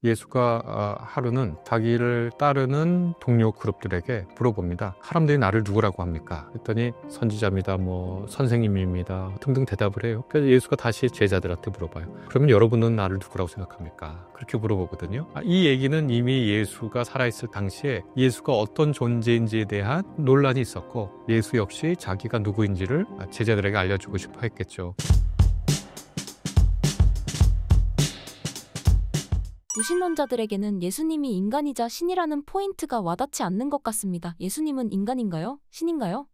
예수가 하루는 자기를 따르는 동료 그룹들에게 물어봅니다. 사람들이 나를 누구라고 합니까? 했더니 선지자입니다, 선생님입니다 등등 대답을 해요. 그래서 예수가 다시 제자들한테 물어봐요. 그러면 여러분은 나를 누구라고 생각합니까? 그렇게 물어보거든요. 이 얘기는 이미 예수가 살아있을 당시에 예수가 어떤 존재인지에 대한 논란이 있었고, 예수 역시 자기가 누구인지를 제자들에게 알려주고 싶어 했겠죠. 무신론자들에게는 예수님이 인간이자 신이라는 포인트가 와닿지 않는 것 같습니다. 예수님은 인간인가요? 신인가요?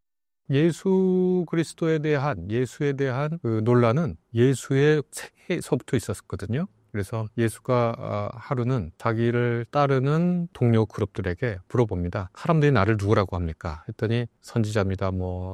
예수 그리스도에 대한, 예수에 대한 그 논란은 예수의 생애서부터 있었거든요. 그래서 예수가 하루는 자기를 따르는 동료 그룹들에게 물어봅니다. 사람들이 나를 누구라고 합니까? 했더니 선지자입니다,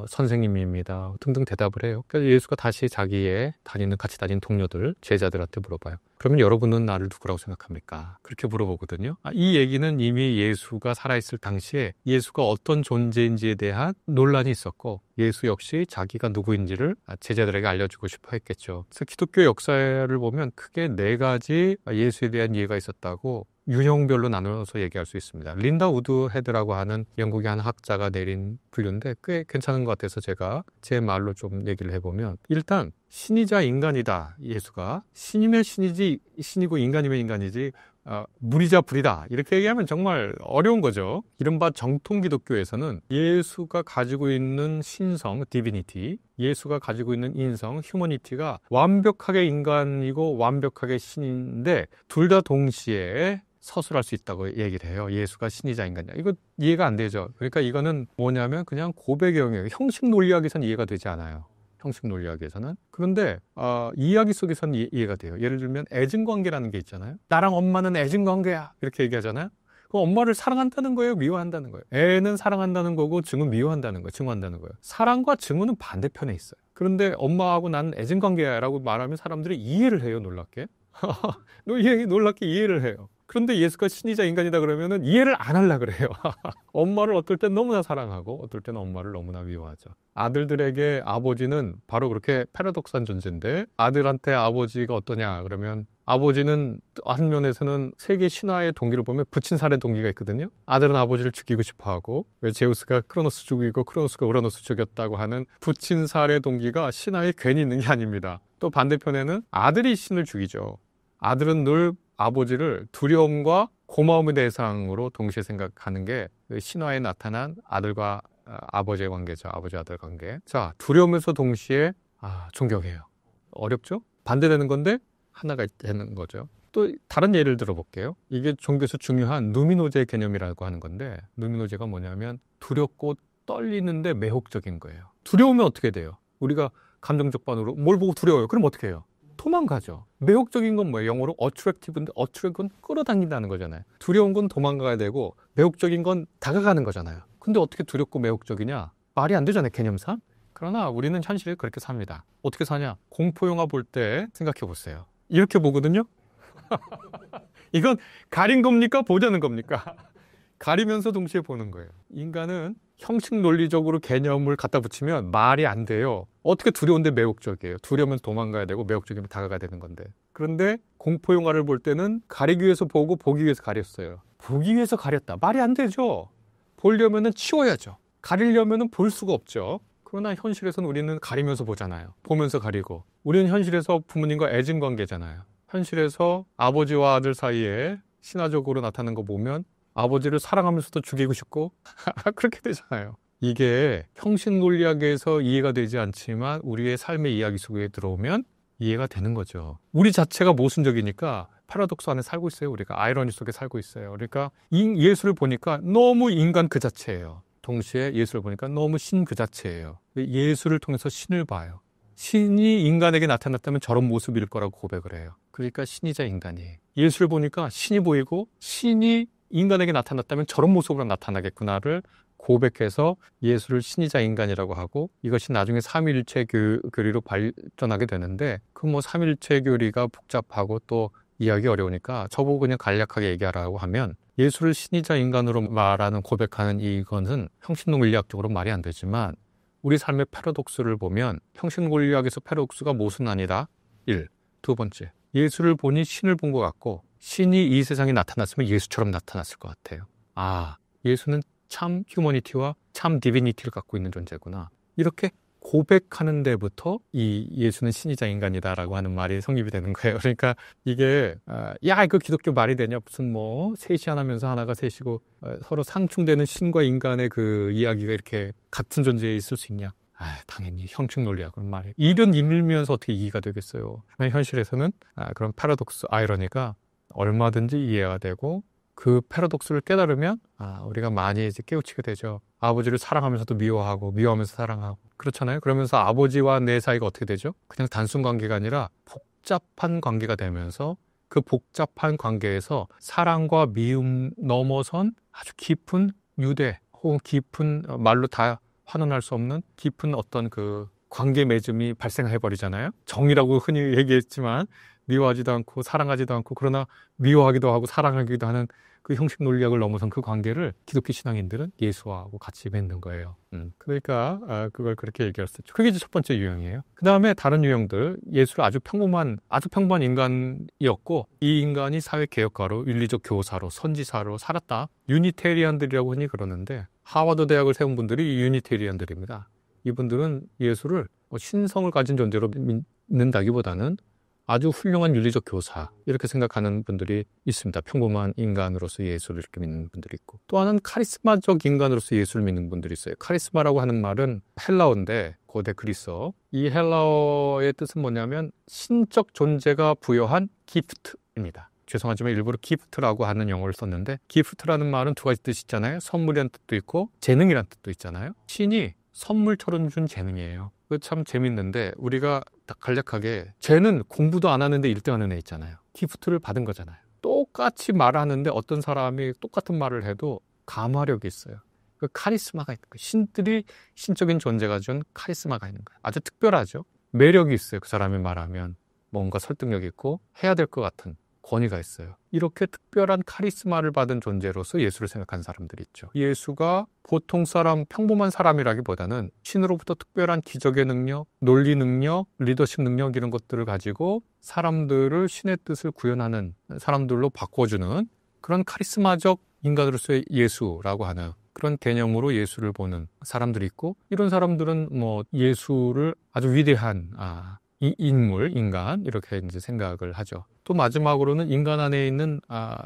선생님입니다 등등 대답을 해요. 그래서 예수가 다시 자기의 같이 다니는 동료들, 제자들한테 물어봐요. 그러면 여러분은 나를 누구라고 생각합니까? 그렇게 물어보거든요. 이 얘기는 이미 예수가 살아있을 당시에 예수가 어떤 존재인지에 대한 논란이 있었고, 예수 역시 자기가 누구인지를 제자들에게 알려주고 싶어 했겠죠. 그래서 기독교 역사를 보면 크게 4가지 예수에 대한 이해가 있었다고 유형별로 나눠서 얘기할 수 있습니다. 린다 우드헤드라고 하는 영국의 한 학자가 내린 분류인데 꽤 괜찮은 것 같아서 제가 제 말로 좀 얘기를 해보면, 일단 신이자 인간이다. 예수가 신이면 신이지, 신이고 인간이면 인간이지 물이자 불이다, 이렇게 얘기하면 정말 어려운 거죠. 이른바 정통 기독교에서는 예수가 가지고 있는 신성, 디비니티, 예수가 가지고 있는 인성, 휴머니티가 완벽하게 인간이고 완벽하게 신인데 둘 다 동시에 서술할 수 있다고 얘기를 해요. 예수가 신이자 인간이냐. 이거 이해가 안 되죠. 그러니까 이거는 뭐냐면 그냥 고백의 영역, 형식 논리학에서는 이해가 되지 않아요. 형식 논리학에서는. 그런데 이야기 속에서는 이해가 돼요. 예를 들면 애증관계라는 게 있잖아요. 나랑 엄마는 애증관계야, 이렇게 얘기하잖아요. 그럼 엄마를 사랑한다는 거예요, 미워한다는 거예요? 애는 사랑한다는 거고 증은 미워한다는 거예요, 증오한다는 거예요. 사랑과 증오는 반대편에 있어요. 그런데 엄마하고 나는 애증관계야 라고 말하면 사람들이 이해를 해요, 놀랍게. 놀랍게 이해를 해요. 그런데 예수가 신이자 인간이다 그러면은 이해를 안 하려고 그래요. 엄마를 어떨 땐 너무나 사랑하고 어떨 때는 엄마를 너무나 미워하죠. 아들들에게 아버지는 바로 그렇게 패러독스한 존재인데, 아들한테 아버지가 어떠냐 그러면 아버지는 한 면에서는 세계 신화의 동기를 보면 부친살의 동기가 있거든요. 아들은 아버지를 죽이고 싶어하고, 왜 제우스가 크로노스 죽이고 크로노스가 우라노스 죽였다고 하는 부친살의 동기가 신화에 괜히 있는 게 아닙니다. 또 반대편에는 아들이 신을 죽이죠. 아들은 늘 아버지를 두려움과 고마움의 대상으로 동시에 생각하는 게 신화에 나타난 아들과 아버지의 관계죠. 아버지 아들 관계. 자, 두려우면서 동시에 존경해요. 어렵죠? 반대되는 건데 하나가 되는 거죠. 또 다른 예를 들어볼게요. 이게 종교에서 중요한 누미노제 개념이라고 하는 건데, 누미노제가 뭐냐면 두렵고 떨리는데 매혹적인 거예요. 두려우면 어떻게 돼요? 우리가 감정적 반응으로 뭘 보고 두려워요? 그럼 어떻게 해요? 도망가죠. 매혹적인 건 뭐예요? 영어로 attractive인데 attract는 끌어당긴다는 거잖아요. 두려운 건 도망가야 되고 매혹적인 건 다가가는 거잖아요. 근데 어떻게 두렵고 매혹적이냐? 말이 안 되잖아요, 개념상. 그러나 우리는 현실을 그렇게 삽니다. 어떻게 사냐? 공포영화 볼 때 생각해 보세요. 이렇게 보거든요. 이건 가린 겁니까? 보자는 겁니까? 가리면서 동시에 보는 거예요. 인간은 형식 논리적으로 개념을 갖다 붙이면 말이 안 돼요. 어떻게 두려운데 매혹적이에요? 두려우면 도망가야 되고 매혹적이면 다가가야 되는 건데. 그런데 공포 영화를 볼 때는 가리기 위해서 보고 보기 위해서 가렸어요. 보기 위해서 가렸다. 말이 안 되죠. 보려면은 치워야죠. 가리려면은 볼 수가 없죠. 그러나 현실에서는 우리는 가리면서 보잖아요. 보면서 가리고. 우리는 현실에서 부모님과 애증 관계잖아요. 현실에서 아버지와 아들 사이에 신화적으로 나타나는 거 보면 아버지를 사랑하면서도 죽이고 싶고 그렇게 되잖아요. 이게 형식 논리학에서 이해가 되지 않지만 우리의 삶의 이야기 속에 들어오면 이해가 되는 거죠. 우리 자체가 모순적이니까 패러독스 안에 살고 있어요. 우리가 아이러니 속에 살고 있어요. 그러니까 예수를 보니까 너무 인간 그 자체예요. 동시에 예수를 보니까 너무 신 그 자체예요. 예수를 통해서 신을 봐요. 신이 인간에게 나타났다면 저런 모습일 거라고 고백을 해요. 그러니까 신이자 인간이. 예수를 보니까 신이 보이고 신이 인간에게 나타났다면 저런 모습으로 나타나겠구나를 고백해서 예수를 신이자 인간이라고 하고, 이것이 나중에 삼위일체 교리로 발전하게 되는데, 그 삼위일체 교리가 복잡하고 또 이해하기 어려우니까 저보고 그냥 간략하게 얘기하라고 하면, 예수를 신이자 인간으로 말하는 고백하는 이것은 형식논리학적으로 말이 안 되지만 우리 삶의 패러독스를 보면 형식논리학에서 패러독스가 모순 아니다. 1. 두 번째, 예수를 보니 신을 본 것 같고 신이 이 세상에 나타났으면 예수처럼 나타났을 것 같아요. 아, 예수는 참 휴머니티와 참 디비니티를 갖고 있는 존재구나. 이렇게 고백하는 데부터 이 예수는 신이자 인간이다라고 하는 말이 성립이 되는 거예요. 그러니까 이게 야 이거 기독교 말이 되냐, 무슨 뭐 셋이 하나면서 하나가 셋이고 서로 상충되는 신과 인간의 그 이야기가 이렇게 같은 존재에 있을 수 있냐. 당연히 형식 논리야 그런 말이. 이런 인밀면서 어떻게 이해가 되겠어요. 현실에서는 그런 패러독스 아이러니가 얼마든지 이해가 되고, 그 패러독스를 깨달으면 우리가 많이 이제 깨우치게 되죠. 아버지를 사랑하면서도 미워하고 미워하면서 사랑하고 그렇잖아요. 그러면서 아버지와 내 사이가 어떻게 되죠? 그냥 단순 관계가 아니라 복잡한 관계가 되면서 그 복잡한 관계에서 사랑과 미움 넘어선 아주 깊은 유대 혹은 깊은 말로 다 환원할 수 없는 깊은 어떤 그 관계 맺음이 발생해버리잖아요. 정이라고 흔히 얘기했지만 미워하지도 않고 사랑하지도 않고, 그러나 미워하기도 하고 사랑하기도 하는 그 형식 논리학을 넘어선 그 관계를 기독교 신앙인들은 예수하고 같이 맺는 거예요. 그러니까 그걸 그렇게 얘기했었죠. 그게 이제 첫 번째 유형이에요. 그 다음에 다른 유형들, 예수를 아주 평범한 인간이었고 이 인간이 사회개혁가로 윤리적 교사로 선지자로 살았다. 유니테리안들이라고 흔히 그러는데 하버드 대학을 세운 분들이 유니테리안들입니다. 이분들은 예수를 신성을 가진 존재로 믿는다기보다는 아주 훌륭한 윤리적 교사 이렇게 생각하는 분들이 있습니다. 평범한 인간으로서 예수를 이렇게 믿는 분들이 있고, 또 하나는 카리스마적 인간으로서 예수를 믿는 분들이 있어요. 카리스마라고 하는 말은 헬라어인데 고대 그리스어, 이 헬라어의 뜻은 뭐냐면 신적 존재가 부여한 기프트입니다. 죄송하지만 일부러 기프트라고 하는 용어를 썼는데, 기프트라는 말은 두 가지 뜻이 있잖아요. 선물이라는 뜻도 있고 재능이라는 뜻도 있잖아요. 신이 선물처럼 준 재능이에요. 그 참 재밌는데, 우리가 딱 간략하게 쟤는 공부도 안 하는데 1등하는 애 있잖아요. 기프트를 받은 거잖아요. 똑같이 말하는데 어떤 사람이 똑같은 말을 해도 감화력이 있어요. 그 카리스마가 있는 거예요. 신들이 신적인 존재가 준 카리스마가 있는 거예요. 아주 특별하죠. 매력이 있어요. 그 사람이 말하면 뭔가 설득력이 있고 해야 될 것 같은 권위가 있어요. 이렇게 특별한 카리스마를 받은 존재로서 예수를 생각하는 사람들이 있죠. 예수가 보통 사람, 평범한 사람이라기보다는 신으로부터 특별한 기적의 능력, 논리 능력, 리더십 능력 이런 것들을 가지고 사람들을 신의 뜻을 구현하는 사람들로 바꿔주는 그런 카리스마적 인간으로서의 예수라고 하는 그런 개념으로 예수를 보는 사람들이 있고, 이런 사람들은 뭐 예수를 아주 위대한 이 인물, 인간 이렇게 이제 생각을 하죠. 또 마지막으로는 인간 안에 있는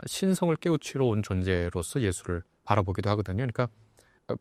신성을 깨우치러 온 존재로서 예수를 바라보기도 하거든요. 그러니까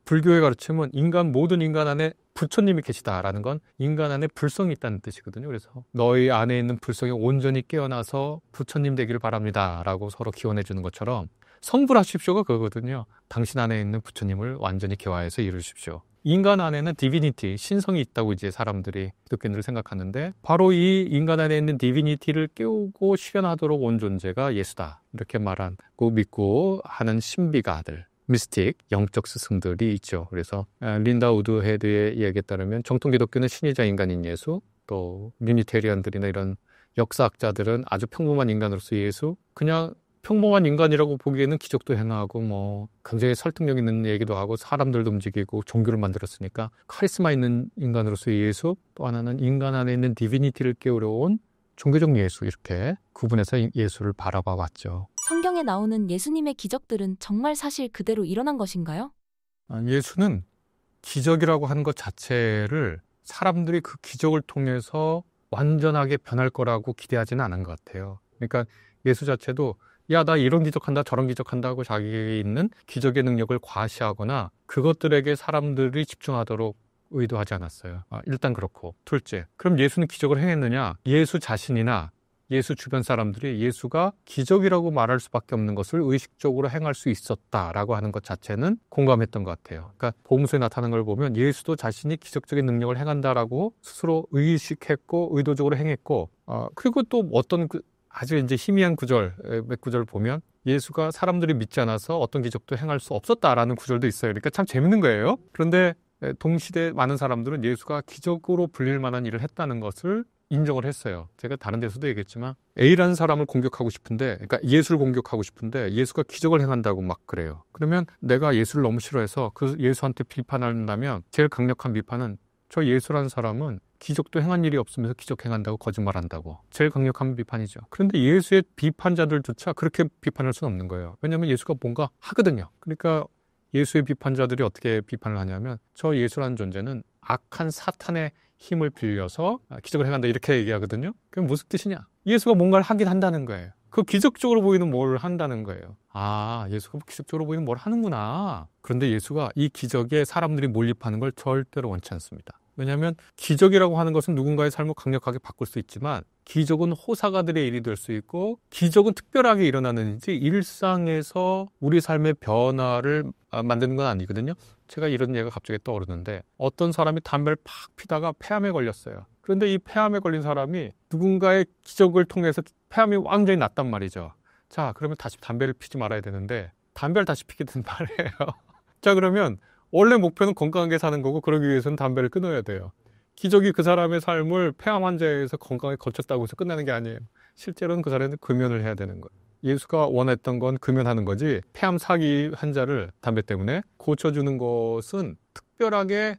불교의 가르침은 모든 인간 안에 부처님이 계시다라는 건 인간 안에 불성이 있다는 뜻이거든요. 그래서 너희 안에 있는 불성이 온전히 깨어나서 부처님 되기를 바랍니다라고 서로 기원해 주는 것처럼 성불하십시오가 그거거든요. 당신 안에 있는 부처님을 완전히 개화해서 이루십시오. 인간 안에는 디비니티, 신성이 있다고 이제 사람들이 기독교인들을 생각하는데, 바로 이 인간 안에 있는 디비니티를 깨우고 실현하도록 온 존재가 예수다. 이렇게 말하고 믿고 하는 신비가들, 미스틱, 영적 스승들이 있죠. 그래서 린다 우드헤드의 이야기에 따르면 정통 기독교는 신이자 인간인 예수, 또 유니테리안들이나 이런 역사학자들은 아주 평범한 인간으로서 예수, 그냥 평범한 인간이라고 보기에는 기적도 행하고 뭐 굉장히 설득력 있는 얘기도 하고 사람들도 움직이고 종교를 만들었으니까 카리스마 있는 인간으로서의 예수, 또 하나는 인간 안에 있는 디비니티를 깨우려 온 종교적 예수, 이렇게 구분해서 예수를 바라봐 왔죠. 성경에 나오는 예수님의 기적들은 정말 사실 그대로 일어난 것인가요? 예수는 기적이라고 하는 것 자체를 사람들이 그 기적을 통해서 완전하게 변할 거라고 기대하지는 않은 것 같아요. 그러니까 예수 자체도 야, 나 이런 기적한다 저런 기적한다고 자기에 있는 기적의 능력을 과시하거나 그것들에게 사람들이 집중하도록 의도하지 않았어요. 일단 그렇고, 둘째, 그럼 예수는 기적을 행했느냐? 예수 자신이나 예수 주변 사람들이 예수가 기적이라고 말할 수밖에 없는 것을 의식적으로 행할 수 있었다라고 하는 것 자체는 공감했던 것 같아요. 그러니까 복음서에 나타나는 걸 보면 예수도 자신이 기적적인 능력을 행한다라고 스스로 의식했고 의도적으로 행했고, 그리고 또 어떤 아주 이제 희미한 구절, 몇 구절 보면 예수가 사람들이 믿지 않아서 어떤 기적도 행할 수 없었다라는 구절도 있어요. 그러니까 참 재밌는 거예요. 그런데 동시대 많은 사람들은 예수가 기적으로 불릴 만한 일을 했다는 것을 인정을 했어요. 제가 다른 데서도 얘기했지만 A라는 사람을 공격하고 싶은데, 그러니까 예수를 공격하고 싶은데 예수가 기적을 행한다고 막 그래요. 그러면 내가 예수를 너무 싫어해서 그 예수한테 비판한다면 제일 강력한 비판은 저 예수라는 사람은 기적도 행한 일이 없으면서 기적 행한다고 거짓말한다고. 제일 강력한 비판이죠. 그런데 예수의 비판자들조차 그렇게 비판할 수는 없는 거예요. 왜냐하면 예수가 뭔가 하거든요. 그러니까 예수의 비판자들이 어떻게 비판을 하냐면 저 예수라는 존재는 악한 사탄의 힘을 빌려서 기적을 행한다 이렇게 얘기하거든요. 그게 무슨 뜻이냐? 예수가 뭔가를 하긴 한다는 거예요. 그 기적적으로 보이는 뭘 한다는 거예요. 아, 예수가 기적적으로 보이는 뭘 하는구나. 그런데 예수가 이 기적에 사람들이 몰입하는 걸 절대로 원치 않습니다. 왜냐하면 기적이라고 하는 것은 누군가의 삶을 강력하게 바꿀 수 있지만 기적은 호사가들의 일이 될 수 있고 기적은 특별하게 일어나는 일이지 일상에서 우리 삶의 변화를 만드는 건 아니거든요. 제가 이런 예가 갑자기 떠오르는데 어떤 사람이 담배를 팍 피다가 폐암에 걸렸어요. 그런데 이 폐암에 걸린 사람이 누군가의 기적을 통해서 폐암이 완전히 낫단 말이죠. 자, 그러면 다시 담배를 피지 말아야 되는데 담배를 다시 피게 된 말이에요. 자, 그러면 원래 목표는 건강하게 사는 거고 그러기 위해서는 담배를 끊어야 돼요. 기적이 그 사람의 삶을 폐암 환자에서 건강에 거쳤다고 해서 끝나는 게 아니에요. 실제로는 그 사람은 금연을 해야 되는 거예요. 예수가 원했던 건 금연하는 거지 폐암 사기 환자를 담배 때문에 고쳐주는 것은 특별하게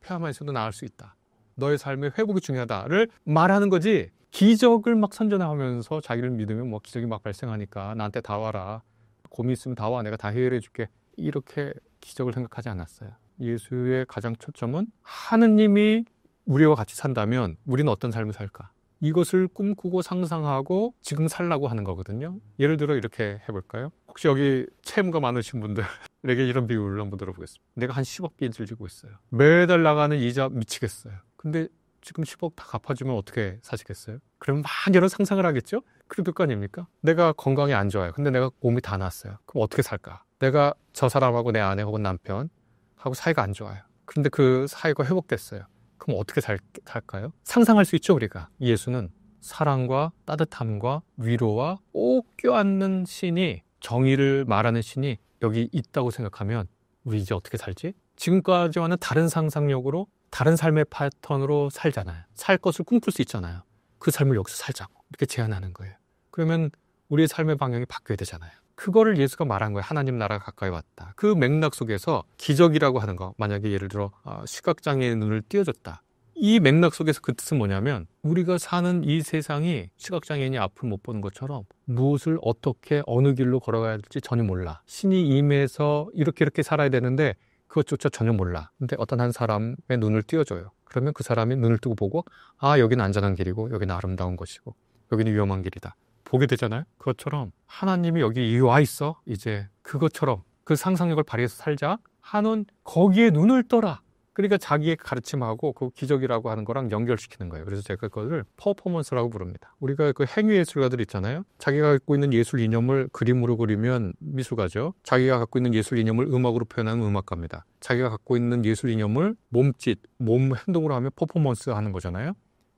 폐암에서도 나을 수 있다. 너의 삶의 회복이 중요하다를 말하는 거지 기적을 막 선전하면서 자기를 믿으면 뭐 기적이 막 발생하니까 나한테 다 와라. 고민 있으면 다 와. 내가 다 해결해 줄게. 이렇게 기적을 생각하지 않았어요. 예수의 가장 초점은 하느님이 우리와 같이 산다면 우리는 어떤 삶을 살까? 이것을 꿈꾸고 상상하고 지금 살라고 하는 거거든요. 예를 들어 이렇게 해볼까요? 혹시 여기 채무가 많으신 분들에게 이런 비유를 한번 들어보겠습니다. 내가 한 10억 빚을 지고 있어요. 매달 나가는 이자 미치겠어요. 근데 지금 10억 다 갚아주면 어떻게 사시겠어요? 그러면 막 여러 상상을 하겠죠? 그럴 거 아닙니까? 내가 건강이 안 좋아요. 근데 내가 몸이 다 났어요. 그럼 어떻게 살까? 내가 저 사람하고 내 아내 혹은 남편하고 사이가 안 좋아요. 그런데 그 사이가 회복됐어요. 그럼 어떻게 살까요? 상상할 수 있죠, 우리가. 예수는 사랑과 따뜻함과 위로와 꼭 껴안는 신이, 정의를 말하는 신이 여기 있다고 생각하면 우리 이제 어떻게 살지? 지금까지와는 다른 상상력으로 다른 삶의 패턴으로 살잖아요. 살 것을 꿈꿀 수 있잖아요. 그 삶을 여기서 살자고 이렇게 제안하는 거예요. 그러면 우리의 삶의 방향이 바뀌어야 되잖아요. 그거를 예수가 말한 거예요. 하나님 나라가 가까이 왔다. 그 맥락 속에서 기적이라고 하는 거, 만약에 예를 들어 시각장애인의 눈을 띄워줬다. 이 맥락 속에서 그 뜻은 뭐냐면 우리가 사는 이 세상이 시각장애인이 앞을 못 보는 것처럼 무엇을 어떻게 어느 길로 걸어가야 될지 전혀 몰라. 신이 임해서 이렇게 살아야 되는데 그것조차 전혀 몰라. 근데 어떤 한 사람의 눈을 띄워줘요. 그러면 그 사람이 눈을 뜨고 보고 여기는 안전한 길이고 여기는 아름다운 것이고 여기는 위험한 길이다. 보게 되잖아요. 그것처럼 하나님이 여기 와 있어. 이제 그것처럼 그 상상력을 발휘해서 살자 하는 거기에 눈을 떠라. 그러니까 자기의 가르침하고 그 기적이라고 하는 거랑 연결시키는 거예요. 그래서 제가 그것을 퍼포먼스라고 부릅니다. 우리가 그 행위예술가들 있잖아요. 자기가 갖고 있는 예술 이념을 그림으로 그리면 미술가죠. 자기가 갖고 있는 예술 이념을 음악으로 표현하는 음악가입니다. 자기가 갖고 있는 예술 이념을 몸짓, 몸 행동으로 하면 퍼포먼스 하는 거잖아요.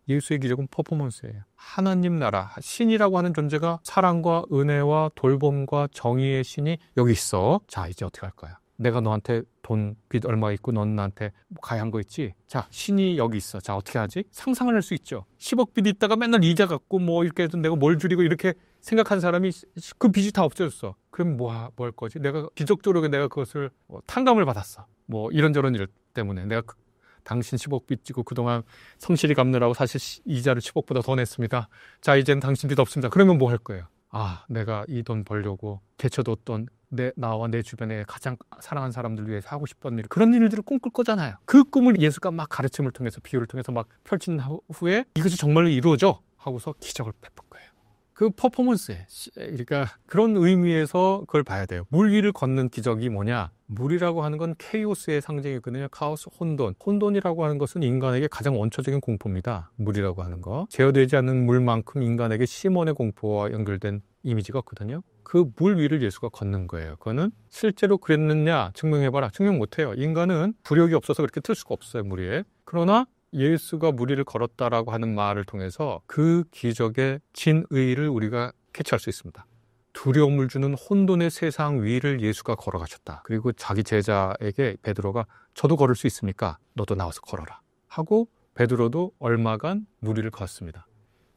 예수의 기적은 퍼포먼스예요. 하나님 나라, 신이라고 하는 존재가 사랑과 은혜와 돌봄과 정의의 신이 여기 있어. 자, 이제 어떻게 할 거야? 내가 너한테 돈 빚 얼마 있고 넌 나한테 가야 한 거 있지? 자, 신이 여기 있어. 자, 어떻게 하지? 상상을 할 수 있죠. 10억 빚 있다가 맨날 이자 갚고 뭐 이렇게 해도 내가 뭘 줄이고 이렇게 생각한 사람이 그 빚이 다 없어졌어. 그럼 뭐 할 거지? 내가 기적적으로 내가 그것을 탕감을 받았어. 뭐 이런저런 일 때문에 내가 당신 10억 빚 지고 그동안 성실히 갚느라고 사실 이자를 10억보다 더 냈습니다. 자, 이제는 당신 빚 없습니다. 그러면 뭐 할 거예요? 내가 이 돈 벌려고 제쳐뒀던 나와 내 주변에 가장 사랑하는 사람들 위해서 하고 싶던 일, 그런 일들을 꿈꿀 거잖아요. 그 꿈을 예수가 막 가르침을 통해서, 비유를 통해서 막 펼친 후에 이것이 정말로 이루어져 하고서 기적을 베푼 거예요. 그 퍼포먼스에, 그러니까 그런 의미에서 그걸 봐야 돼요. 물 위를 걷는 기적이 뭐냐? 물이라고 하는 건 케이오스의 상징이거든요. 카오스, 혼돈. 혼돈이라고 하는 것은 인간에게 가장 원초적인 공포입니다. 물이라고 하는 거. 제어되지 않는 물만큼 인간에게 시몬의 공포와 연결된 이미지가 없거든요. 그 물 위를 예수가 걷는 거예요. 그거는 실제로 그랬느냐 증명해봐라. 증명 못해요. 인간은 부력이 없어서 그렇게 틀 수가 없어요, 물 위에. 그러나 예수가 물 위를 걸었다라고 하는 말을 통해서 그 기적의 진의를 우리가 캐치할 수 있습니다. 두려움을 주는 혼돈의 세상 위를 예수가 걸어가셨다. 그리고 자기 제자에게 베드로가 저도 걸을 수 있습니까? 너도 나와서 걸어라 하고 베드로도 얼마간 물 위를 걷습니다.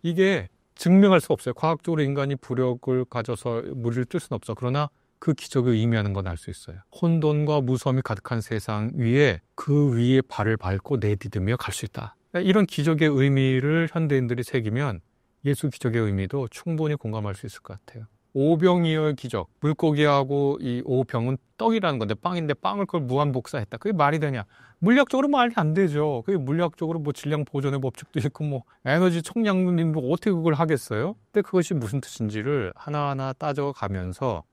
이게 증명할 수가 없어요. 과학적으로 인간이 부력을 가져서 물 위를 뜰 수는 없어. 그러나 그 기적을 의미하는 건 알 수 있어요. 혼돈과 무서움이 가득한 세상 위에 그 위에 발을 밟고 내디디며 갈 수 있다. 이런 기적의 의미를 현대인들이 새기면 예수 기적의 의미도 충분히 공감할 수 있을 것 같아요. 오병이어의 기적, 물고기하고 이 오병은 떡이라는 건데 빵인데 빵을 그걸 무한복사했다. 그게 말이 되냐? 물리학적으로 말이 안 되죠. 그게 물리학적으로 뭐 질량 보존의 법칙도 있고 뭐 에너지 총량론인도 어떻게 그걸 하겠어요? 근데 그것이 무슨 뜻인지를 하나하나 따져가면서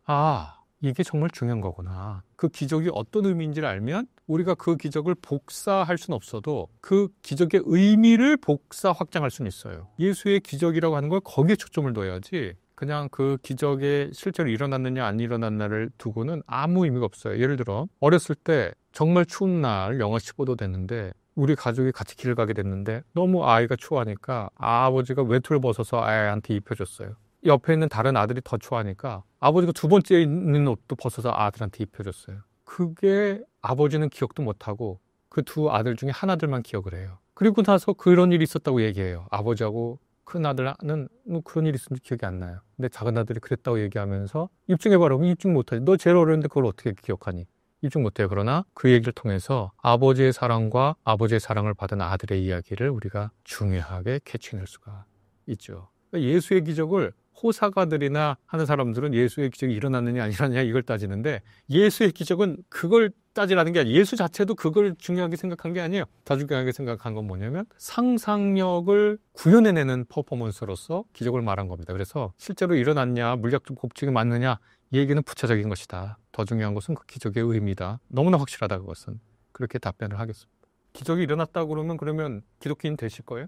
이게 정말 중요한 거구나. 그 기적이 어떤 의미인지를 알면 우리가 그 기적을 복사할 수는 없어도 그 기적의 의미를 복사 확장할 수는 있어요. 예수의 기적이라고 하는 걸 거기에 초점을 둬야지 그냥 그 기적이 실제로 일어났느냐 안 일어났느냐를 두고는 아무 의미가 없어요. 예를 들어 어렸을 때 정말 추운 날 영하 15도 됐는데 우리 가족이 같이 길을 가게 됐는데 너무 아이가 추워하니까 아버지가 외투를 벗어서 아이한테 입혀줬어요. 옆에 있는 다른 아들이 더 추워하니까 아버지가 두 번째 있는 옷도 벗어서 아들한테 입혀줬어요. 그게 아버지는 기억도 못하고 그 두 아들 중에 하나들만 기억을 해요. 그리고 나서 그런 일이 있었다고 얘기해요. 아버지하고 큰 아들은 뭐 그런 일이 있었는지 기억이 안 나요. 근데 작은 아들이 그랬다고 얘기하면서 입증해봐라. 입증 못하지. 너 제일 어렸는데 그걸 어떻게 기억하니? 입증 못해요. 그러나 그 얘기를 통해서 아버지의 사랑과 아버지의 사랑을 받은 아들의 이야기를 우리가 중요하게 캐치해낼 수가 있죠. 그러니까 예수의 기적을 호사가들이나 하는 사람들은 예수의 기적이 일어났느냐 안 일어났느냐 이걸 따지는데 예수의 기적은 그걸 따지라는 게 아니에요. 예수 자체도 그걸 중요하게 생각한 게 아니에요. 더 중요하게 생각한 건 뭐냐면 상상력을 구현해내는 퍼포먼스로서 기적을 말한 겁니다. 그래서 실제로 일어났냐 물리학적 법칙이 맞느냐 이 얘기는 부차적인 것이다. 더 중요한 것은 그 기적의 의미다. 너무나 확실하다 그것은. 그렇게 답변을 하겠습니다. 기적이 일어났다고 그러면 기독교인 되실 거예요?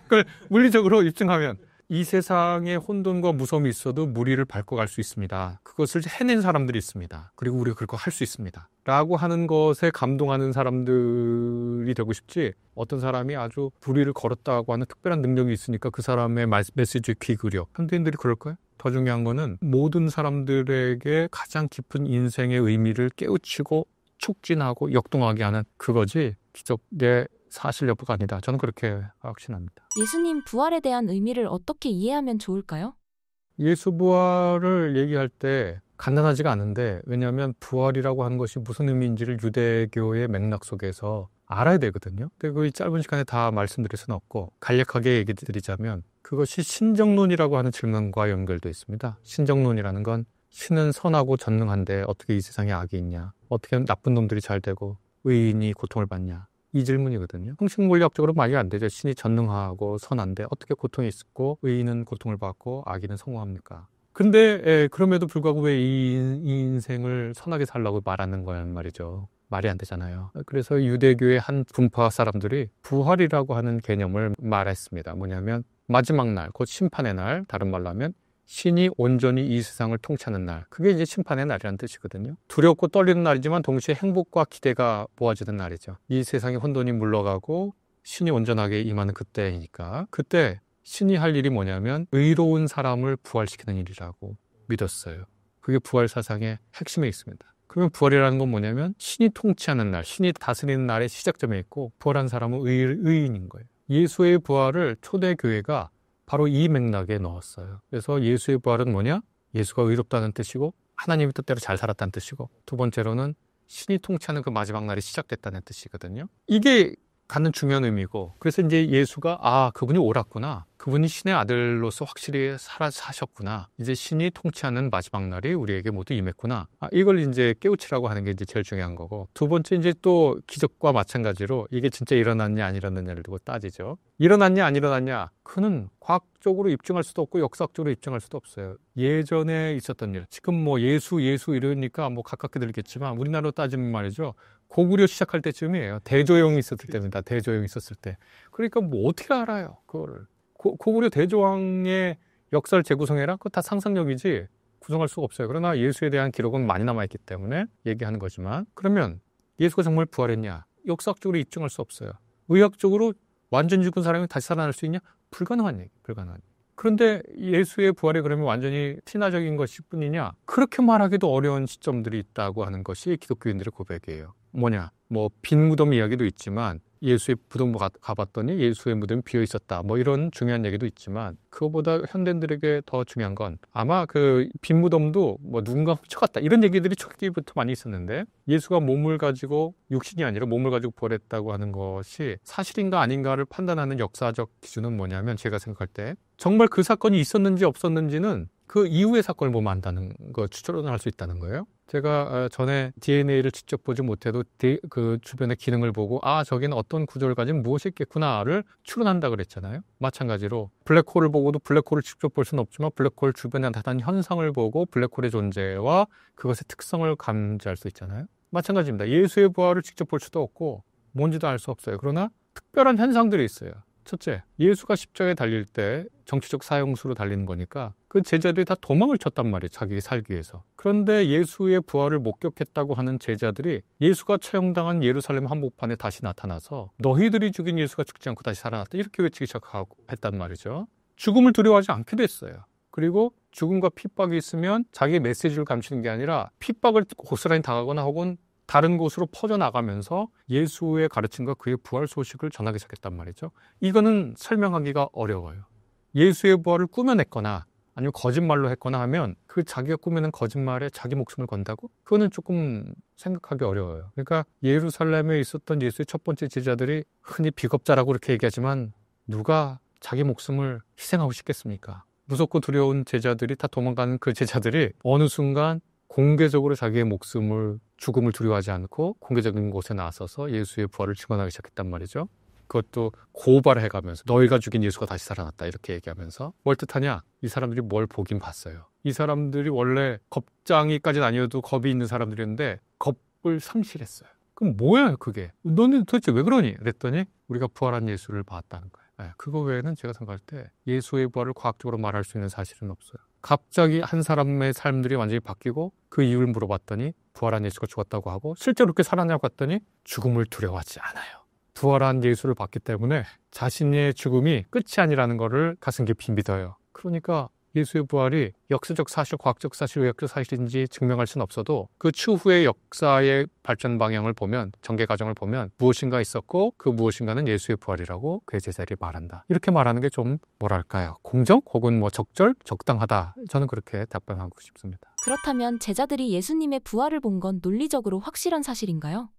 그걸 물리적으로 입증하면 이 세상에 혼돈과 무서움이 있어도 무리를 밟고 갈 수 있습니다. 그것을 해낸 사람들이 있습니다. 그리고 우리가 그걸 할 수 있습니다. 라고 하는 것에 감동하는 사람들이 되고 싶지 어떤 사람이 아주 무리를 걸었다고 하는 특별한 능력이 있으니까 그 사람의 메시지에 귀 기울여. 현대인들이 그럴까요? 더 중요한 거는 모든 사람들에게 가장 깊은 인생의 의미를 깨우치고 촉진하고 역동하게 하는 그거지 기적의 사실 여부가 아니다. 저는 그렇게 확신합니다. 예수님 부활에 대한 의미를 어떻게 이해하면 좋을까요? 예수 부활을 얘기할 때 간단하지가 않은데 왜냐하면 부활이라고 하는 것이 무슨 의미인지를 유대교의 맥락 속에서 알아야 되거든요. 근데 그 짧은 시간에 다 말씀드릴 수는 없고 간략하게 얘기 드리자면 그것이 신정론이라고 하는 질문과 연결되어 있습니다. 신정론이라는 건 신은 선하고 전능한데 어떻게 이 세상에 악이 있냐? 어떻게 나쁜 놈들이 잘 되고 의인이 고통을 받냐? 이 질문이거든요. 형식물리학적으로 말이 안 되죠. 신이 전능하고 선한데 어떻게 고통이 있고 의인은 고통을 받고 악인은 성공합니까? 근데 그럼에도 불구하고 왜 이 인생을 선하게 살라고 말하는 거란 말이죠. 말이 안 되잖아요. 그래서 유대교의 한 분파 사람들이 부활이라고 하는 개념을 말했습니다. 뭐냐면 마지막 날, 곧 심판의 날, 다른 말로 하면 신이 온전히 이 세상을 통치하는 날. 그게 이제 심판의 날이라는 뜻이거든요. 두렵고 떨리는 날이지만 동시에 행복과 기대가 모아지는 날이죠. 이 세상의 혼돈이 물러가고 신이 온전하게 임하는 그때이니까 그때 신이 할 일이 뭐냐면 의로운 사람을 부활시키는 일이라고 믿었어요. 그게 부활 사상의 핵심에 있습니다. 그러면 부활이라는 건 뭐냐면 신이 통치하는 날, 신이 다스리는 날의 시작점에 있고 부활한 사람은 의인인 거예요. 예수의 부활을 초대교회가 바로 이 맥락에 넣었어요. 그래서 예수의 부활은 뭐냐? 예수가 의롭다는 뜻이고 하나님의 뜻대로 잘 살았다는 뜻이고 두 번째로는 신이 통치하는 그 마지막 날이 시작됐다는 뜻이거든요. 이게 갖는 중요한 의미고 그래서 이제 예수가 그분이 옳았구나. 그분이 신의 아들로서 확실히 사셨구나. 이제 신이 통치하는 마지막 날이 우리에게 모두 임했구나. 이걸 이제 깨우치라고 하는 게 이제 제일 중요한 거고 두 번째 이제 또 기적과 마찬가지로 이게 진짜 일어났냐 안 일어났냐를 두고 따지죠. 일어났냐 안 일어났냐 그는 과학적으로 입증할 수도 없고 역사학적으로 입증할 수도 없어요. 예전에 있었던 일 지금 뭐 예수 이러니까 뭐 가깝게 들리겠지만 우리나라로 따지면 말이죠. 고구려 시작할 때쯤이에요. 대조영이 있었을 때입니다. 대조영이 있었을 때. 그러니까 뭐 어떻게 알아요 그거를. 고구려 대조왕의 역사를 재구성해라? 그거 다 상상력이지 구성할 수가 없어요. 그러나 예수에 대한 기록은 많이 남아있기 때문에 얘기하는 거지만 그러면 예수가 정말 부활했냐? 역사학적으로 입증할 수 없어요. 의학적으로 완전히 죽은 사람이 다시 살아날 수 있냐? 불가능한 얘기, 불가능한 얘기. 그런데 예수의 부활이 그러면 완전히 신화적인 것일 뿐이냐? 그렇게 말하기도 어려운 시점들이 있다고 하는 것이 기독교인들의 고백이에요. 뭐냐? 뭐 빈 무덤 이야기도 있지만 예수의 무덤 가봤더니 예수의 무덤이 비어 있었다. 뭐 이런 중요한 얘기도 있지만 그거보다 현대인들에게 더 중요한 건 아마 그 빈 무덤도 뭐 누군가 훔쳐갔다 이런 얘기들이 초기부터 많이 있었는데 예수가 몸을 가지고 육신이 아니라 몸을 가지고 부활했다고 하는 것이 사실인가 아닌가를 판단하는 역사적 기준은 뭐냐면 제가 생각할 때 정말 그 사건이 있었는지 없었는지는 그 이후의 사건을 보면 안다는 거 추론할 수 있다는 거예요. 제가 전에 DNA를 직접 보지 못해도 그 주변의 기능을 보고 저기는 어떤 구조를 가진 무엇이 있겠구나를 추론한다 그랬잖아요. 마찬가지로 블랙홀을 보고도 블랙홀을 직접 볼 수는 없지만 블랙홀 주변에 나타나는 현상을 보고 블랙홀의 존재와 그것의 특성을 감지할 수 있잖아요. 마찬가지입니다. 예수의 부활을 직접 볼 수도 없고 뭔지도 알 수 없어요. 그러나 특별한 현상들이 있어요. 첫째, 예수가 십자가에 달릴 때 정치적 사형수로 달리는 거니까 그 제자들이 다 도망을 쳤단 말이에요. 자기 살기 위해서. 그런데 예수의 부활을 목격했다고 하는 제자들이 예수가 처형당한 예루살렘 한복판에 다시 나타나서 너희들이 죽인 예수가 죽지 않고 다시 살아났다. 이렇게 외치기 시작했단 말이죠. 죽음을 두려워하지 않게 됐어요. 그리고 죽음과 핍박이 있으면 자기의 메시지를 감추는 게 아니라 핍박을 고스란히 당하거나 혹은 다른 곳으로 퍼져나가면서 예수의 가르침과 그의 부활 소식을 전하기 시작했단 말이죠. 이거는 설명하기가 어려워요. 예수의 부활을 꾸며냈거나 아니면 거짓말로 했거나 하면 그 자기가 꾸며낸 거짓말에 자기 목숨을 건다고? 그거는 조금 생각하기 어려워요. 그러니까 예루살렘에 있었던 예수의 첫 번째 제자들이 흔히 비겁자라고 그렇게 얘기하지만 누가 자기 목숨을 희생하고 싶겠습니까? 무섭고 두려운 제자들이 다 도망가는 그 제자들이 어느 순간 공개적으로 자기의 죽음을 두려워하지 않고 공개적인 곳에 나서서 예수의 부활을 증언하기 시작했단 말이죠. 그것도 고발해가면서 너희가 죽인 예수가 다시 살아났다 이렇게 얘기하면서 뭘 뜻하냐? 이 사람들이 뭘 보긴 봤어요. 이 사람들이 원래 겁장이까지는 아니어도 겁이 있는 사람들이었는데 겁을 상실했어요. 그럼 뭐야 그게? 너는 도대체 왜 그러니? 그랬더니 우리가 부활한 예수를 봤다는 거예요. 그거 외에는 제가 생각할 때 예수의 부활을 과학적으로 말할 수 있는 사실은 없어요. 갑자기 한 사람의 삶들이 완전히 바뀌고 그 이유를 물어봤더니 부활한 예수가 죽었다고 하고 실제로 그렇게 살았냐고 했더니 죽음을 두려워하지 않아요. 부활한 예수를 봤기 때문에 자신의 죽음이 끝이 아니라는 것을 가슴 깊이 믿어요. 그러니까 예수의 부활이 역사적 사실, 과학적 사실, 의학적 사실인지 증명할 수는 없어도 그 추후의 역사의 발전 방향을 보면, 전개 과정을 보면 무엇인가 있었고 그 무엇인가는 예수의 부활이라고 그의 제자들이 말한다. 이렇게 말하는 게 좀 뭐랄까요? 공정 혹은 적절, 적당하다. 저는 그렇게 답변하고 싶습니다. 그렇다면 제자들이 예수님의 부활을 본 건 논리적으로 확실한 사실인가요?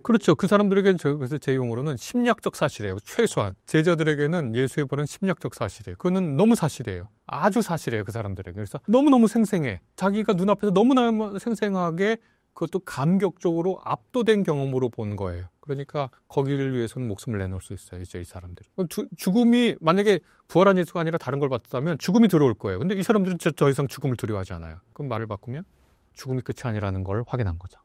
그렇죠. 그 사람들에게는 그래서 제 용어로는 심리학적 사실이에요. 최소한. 제자들에게는 예수의 부활은 심리학적 사실이에요. 그거는 너무 사실이에요. 아주 사실이에요. 그 사람들에게. 그래서 너무너무 생생해. 자기가 눈앞에서 너무나 생생하게 그것도 감격적으로 압도된 경험으로 본 거예요. 그러니까 거기를 위해서는 목숨을 내놓을 수 있어요. 이제 이 사람들이. 죽음이 만약에 부활한 예수가 아니라 다른 걸 봤다면 죽음이 들어올 거예요. 근데 이 사람들은 더 이상 죽음을 두려워하지 않아요. 그럼 말을 바꾸면 죽음이 끝이 아니라는 걸 확인한 거죠.